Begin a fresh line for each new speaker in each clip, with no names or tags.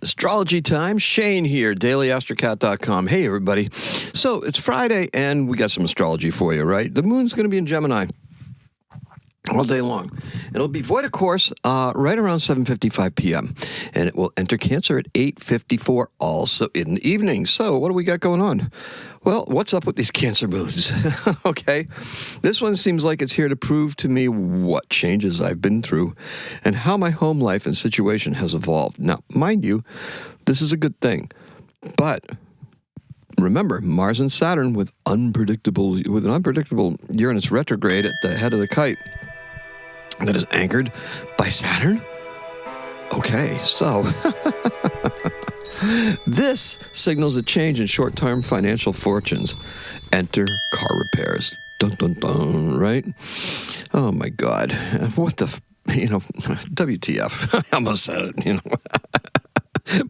Astrology time. Shane here, daily-astrocat.com. Hey, everybody. So it's Friday, and we got some astrology for you, right? The moon's going to be in Gemini all day long. It'll be void of course right around 7:55 p.m., and it will enter Cancer at 8:54 also in the evening. So what do we got going on? Well, what's up with these Cancer moons? Okay, this one seems like it's here to prove to me what changes I've been through and how my home life and situation has evolved. Now, mind you, this is a good thing, but remember, Mars and Saturn with an unpredictable Uranus retrograde at the head of the kite that is anchored by Saturn. Okay, so this signals a change in short-term financial fortunes. Enter car repairs. Dun, dun, dun, right? Oh, my God. What the, WTF. I almost said it,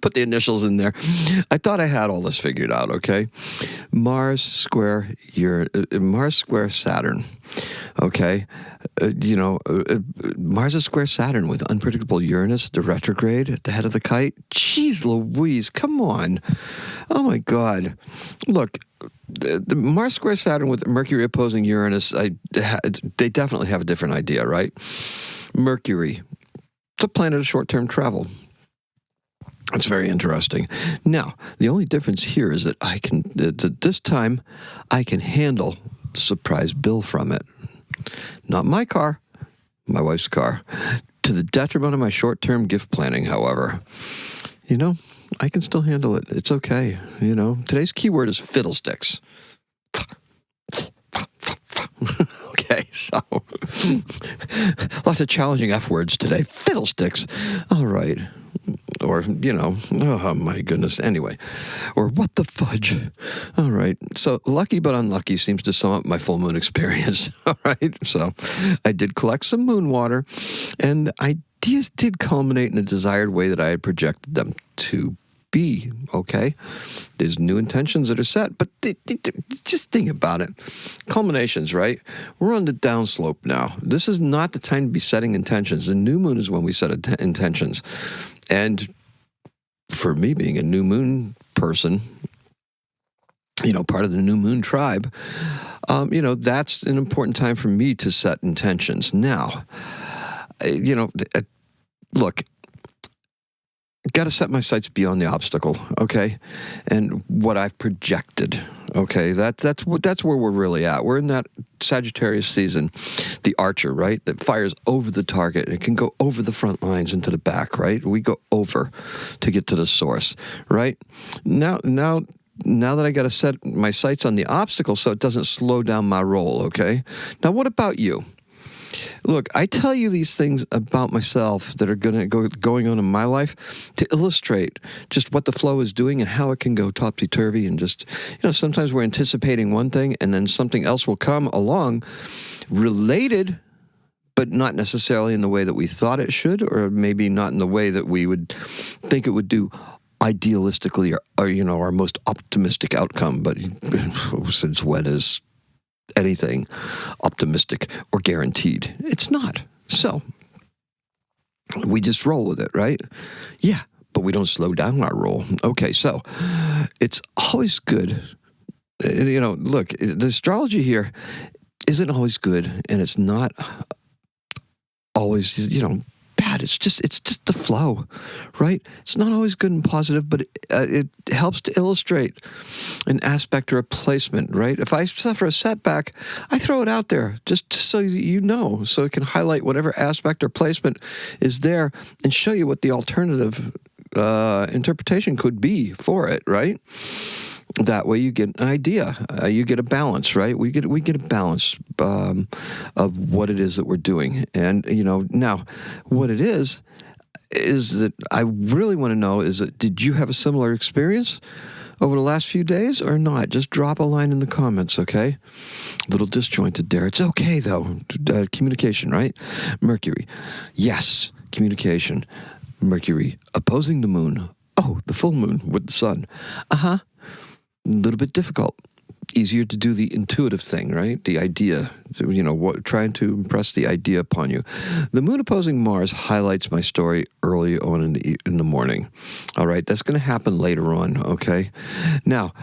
Put the initials in there. I thought I had all this figured out, okay? Mars square Saturn, okay? Mars is square Saturn with unpredictable Uranus, the retrograde at the head of the kite. Jeez Louise, come on. Oh, my God. Look, the Mars square Saturn with Mercury opposing Uranus, they definitely have a different idea, right? Mercury, it's a planet of short-term travel. It's very interesting. Now, the only difference here is that this time, I can handle the surprise bill from it. Not my car, my wife's car. To the detriment of my short-term gift planning, however. I can still handle it. It's okay. Today's keyword is fiddlesticks. Okay, so lots of challenging F words today. Fiddlesticks. All right. Or, oh my goodness. Anyway, or what the fudge. All right. So lucky but unlucky seems to sum up my full moon experience. All right. So I did collect some moon water, and the ideas did culminate in a desired way that I had projected them to be. Okay. There's new intentions that are set, but just think about it. Culminations, right? We're on the downslope now. This is not the time to be setting intentions. The new moon is when we set intentions. And for me, being a new moon person, part of the new moon tribe, that's an important time for me to set intentions. Now, look, got to set my sights beyond the obstacle, okay? And what I've projected, okay? That's where we're really at. We're in that Sagittarius season, the archer, right? That fires over the target. It can go over the front lines into the back, right? We go over to get to the source, right? Now that I got to set my sights on the obstacle so it doesn't slow down my roll, okay? Now, what about you? Look, I tell you these things about myself that are going on in my life to illustrate just what the flow is doing and how it can go topsy-turvy, and just, sometimes we're anticipating one thing and then something else will come along related, but not necessarily in the way that we thought it should, or maybe not in the way that we would think it would do idealistically or our most optimistic outcome. But since when is anything optimistic or guaranteed? It's not. So we just roll with it, right? Yeah, but we don't slow down our roll. Okay, so it's always good. Look, the astrology here isn't always good, and it's not always, bad. It's just the flow, right? It's not always good and positive, but it helps to illustrate an aspect or a placement, right? If I suffer a setback, I throw it out there just so so it can highlight whatever aspect or placement is there and show you what the alternative interpretation could be for it, right? That way you get an idea. You get a balance, right? We get a balance of what it is that we're doing. And, now what it is that I really want to know is that, did you have a similar experience over the last few days or not? Just drop a line in the comments, okay? A little disjointed there. It's okay, though. Communication, right? Mercury. Yes, communication. Mercury opposing the moon. Oh, the full moon with the sun. A little bit difficult. easier to do the intuitive thing, right? The idea, trying to impress the idea upon you. The moon opposing Mars highlights my story early on in the morning. All right, that's going to happen later on, okay? Now,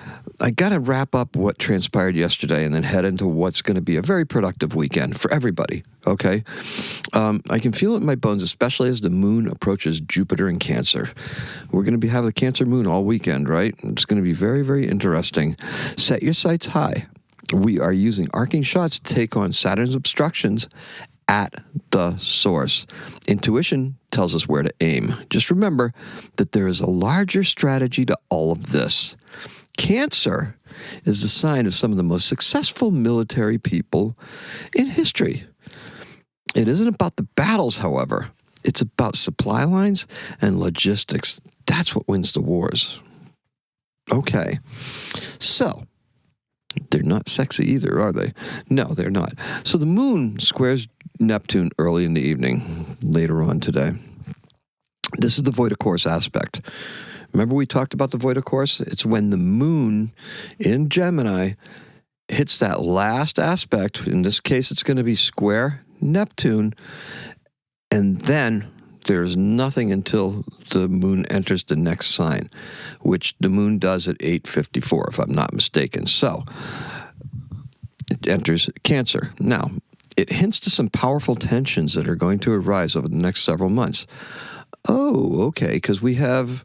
I got to wrap up what transpired yesterday and then head into what's going to be a very productive weekend for everybody, okay? I can feel it in my bones, especially as the moon approaches Jupiter in Cancer. We're going to have the Cancer moon all weekend, right? It's going to be very, very interesting. Set your sights high. We are using arcing shots to take on Saturn's obstructions at the source. Intuition tells us where to aim. Just remember that there is a larger strategy to all of this. Cancer is the sign of some of the most successful military people in history. It isn't about the battles, however. It's about supply lines and logistics. That's what wins the wars. Okay, so they're not sexy either, are they? No, they're not. So the moon squares Neptune early in the evening, later on today. This is the void of course aspect. Remember we talked about the void of course? It's when the moon in Gemini hits that last aspect. In this case, it's going to be square Neptune, and then there's nothing until the moon enters the next sign, which the moon does at 8:54, if I'm not mistaken. So it enters Cancer. Now, it hints to some powerful tensions that are going to arise over the next several months. Oh, okay, because we have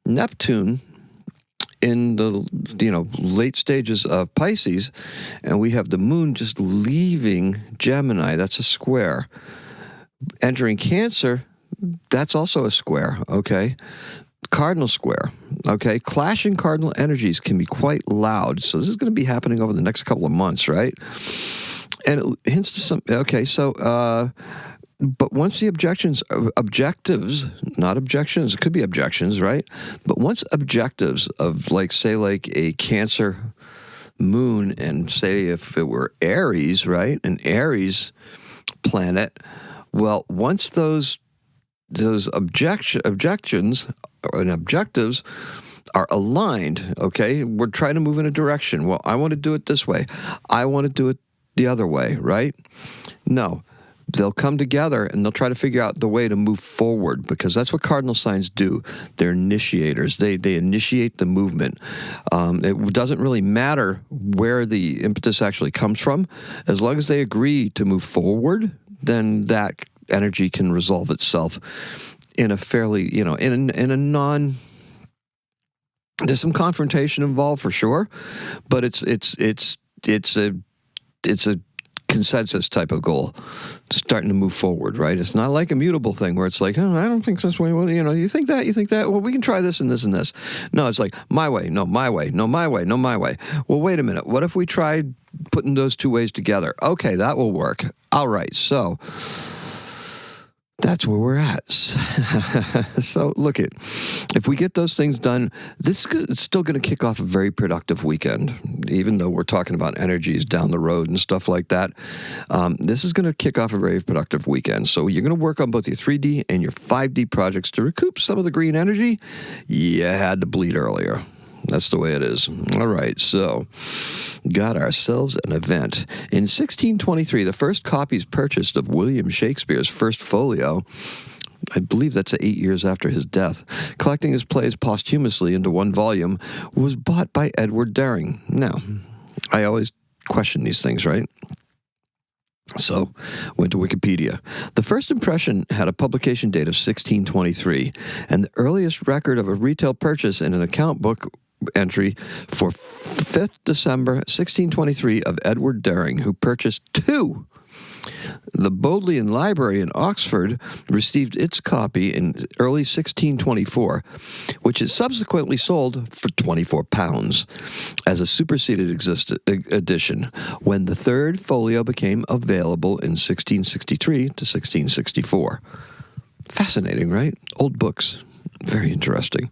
Neptune in the late stages of Pisces, and we have the moon just leaving Gemini. That's a square. Entering Cancer, that's also a square, okay? Cardinal square, okay? Clashing cardinal energies can be quite loud. So this is going to be happening over the next couple of months, right? And it hints to some, okay, so, but once the objectives, not objections, it could be objections, right? But once objectives of say a Cancer moon, and say if it were Aries, right? An Aries planet, well, once those objections and objectives are aligned, okay, we're trying to move in a direction. Well, I want to do it this way. I want to do it the other way, right? No. They'll come together and they'll try to figure out the way to move forward, because that's what cardinal signs do. They're initiators. They initiate the movement. It doesn't really matter where the impetus actually comes from. As long as they agree to move forward, then that energy can resolve itself in a fairly, in a non. There's some confrontation involved for sure, but it's a consensus type of goal, starting to move forward, right? It's not like a mutable thing where it's like, oh, I don't think this way. Well, you think that? Well, we can try this and this and this. No, it's like my way, no, my way, no, my way, no, my way. Well, wait a minute. What if we tried putting those two ways together? Okay, that will work. All right, so that's where we're at. So look if we get those things done, it's still going to kick off a very productive weekend, even though we're talking about energies down the road and stuff like that. This is going to kick off a very productive weekend. So you're going to work on both your 3D and your 5D projects to recoup some of the green energy you had to bleed earlier. That's the way it is. All right, so got ourselves an event. In 1623, the first copies purchased of William Shakespeare's first Folio, I believe that's 8 years after his death, collecting his plays posthumously into one volume, was bought by Edward Dering. Now, I always question these things, right? So, went to Wikipedia. The first impression had a publication date of 1623, and the earliest record of a retail purchase in an account book entry for 5th December 1623 of Edward Dering, who purchased 2. The Bodleian Library in Oxford received its copy in early 1624, which it subsequently sold for £24 as a superseded edition when the third folio became available in 1663 to 1664. Fascinating, right? Old books. Very interesting.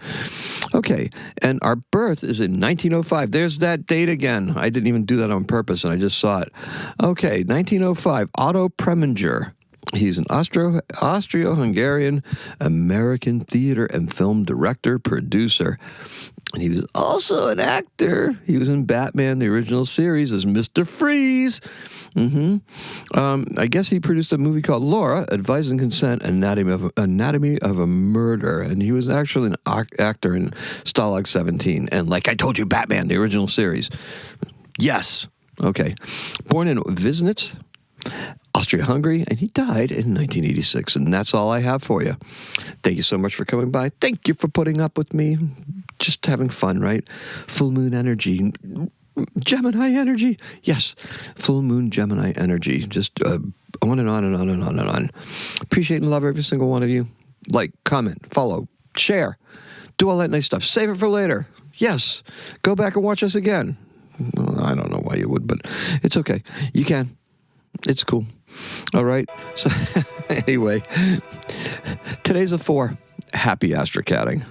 Okay, and our birth is in 1905. There's that date again. I didn't even do that on purpose, and I just saw it. Okay, 1905, Otto Preminger, He's an Austro-Hungarian American theater and film director, producer. And he was also an actor. He was in Batman, the original series, as Mr. Freeze. I guess he produced a movie called Laura, Advice and Consent, Anatomy of a Murder. And he was actually an actor in Stalag 17. And like I told you, Batman, the original series. Yes. Okay. Born in Wisnitz, Austria-Hungary, and he died in 1986. And that's all I have for you. Thank you so much for coming by. Thank you for putting up with me. Just having fun, right? Full moon energy. Gemini energy. Yes. Full moon Gemini energy. Just on and on and on and on and on. Appreciate and love every single one of you. Like, comment, follow, share. Do all that nice stuff. Save it for later. Yes. Go back and watch us again. I don't know why you would, but it's okay. You can. It's cool. All right. So anyway, today's a 4. Happy astrocatting.